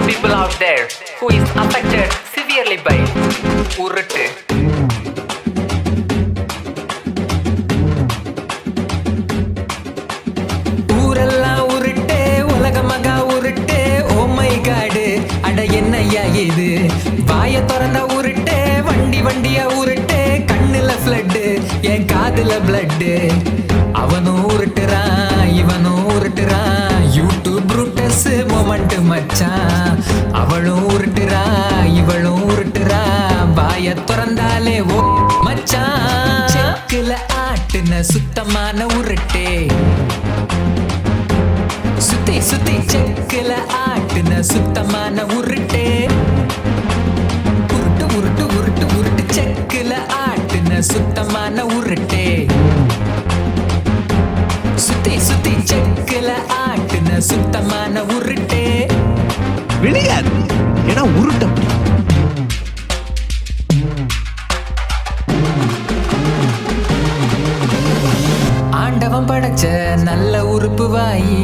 people out there who is affected severely by உருட்டு. ஊரெல்லாம் உருட்டு, உலகமகா உருட்டு. ஓ மை காடு, அட என்னையா இது? வாய திறந்த உருட்டு, வண்டி வண்டியா உருட்டு. கண்ணுல ஃப்ளட்டு, என் காதுல பிளட்டு. அவனும் உருட்டுறான், இவனும் உருட்டுறான். யூடியூப் ப்ரூட்டஸ் மொமெண்ட் மச்சான். அவளும் உருட்டுறா, இவளும் உருட்டுறா. வாய திறந்தாலே ஓ மச்சான். செக்குல ஆட்டுன சுத்தமான உருட்டே. சுத்தி சுத்தி செக்குல ஆட்டுன சுத்தமான உருட்டே. உருட்டு உருட்டு உருட்டு உருட்டு செக்குல ஆட்டுன சுத்தமான உருட்டே. சுத்தி சுத்தி செக்குல ஆட்டுன சுத்தமான உருட்டே. விளையாது, ஏன்னா உருட்டம். ஆண்டவன் படைச்ச நல்ல உறுப்பு வாயி,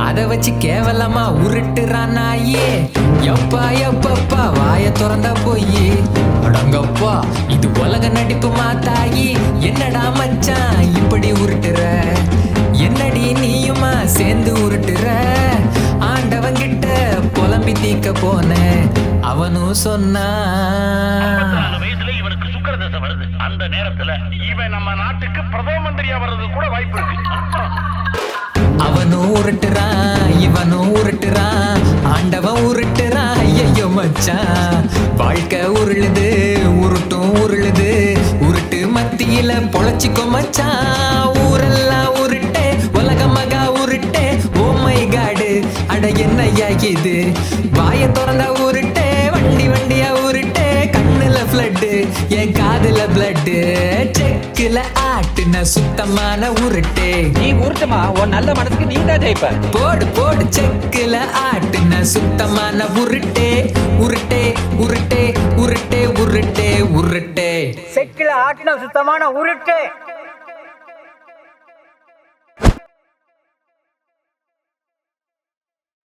அத வச்சு கேவலமா உருட்டுறான் நாயே. எப்பா எப்பப்பா வாய திறந்தா போயி. அடங்கப்பா இது உலக நடிப்பு மாத்தாயி. என்னடா மச்சான் இப்படி உருட்டுற? என்னடி நீயுமா சேர்ந்து உருட்டுற? ஆண்டவன் கிட்ட புலம்பி தீக்க போன அவனும் சொன்னா, இவனுக்கு சுக்கிரதசை வருது. அந்த நேரத்துல இவன் நம்ம நாட்டுக்கு பிரதம மந்திரியா வர்றது கூட வாய்ப்பு இருக்கு. அவனும் உருட்டுறான், இவனும் உருட்டுறான். ஆண்டவன் உருட்டுறான், ஐயோ மச்சான். வாழ்க்கை உருளுது, உருட்டும் உருளுது. உருட்டு மத்தியில பொழைச்சிக்கோ மச்சான். ஊரெல்லாம் உருட்டே, உலகமகா உருட்டே. ஓ மை காடு, அட என்னையா இது? வாய திறந்தா உருட்டே, வண்டி வண்டியா உருட்டே. கண்ணுல ஃப்ளட்டு, என் காதுல பிளட்டு. செக்குல ஆட்டுன சுத்தமான உருட்டே. நீ உருட்டுமா, உன் நல்ல மனசுக்கு நீ தான் ஜெயிப்ப. போடு போடு செக்குல ஆட்டுன சுத்தமான உருட்டே. உருட்டே உருட்டே உருட்டே உருட்டே உருட்டே. செக்கில ஆட்டின சுத்தமான உருட்டு.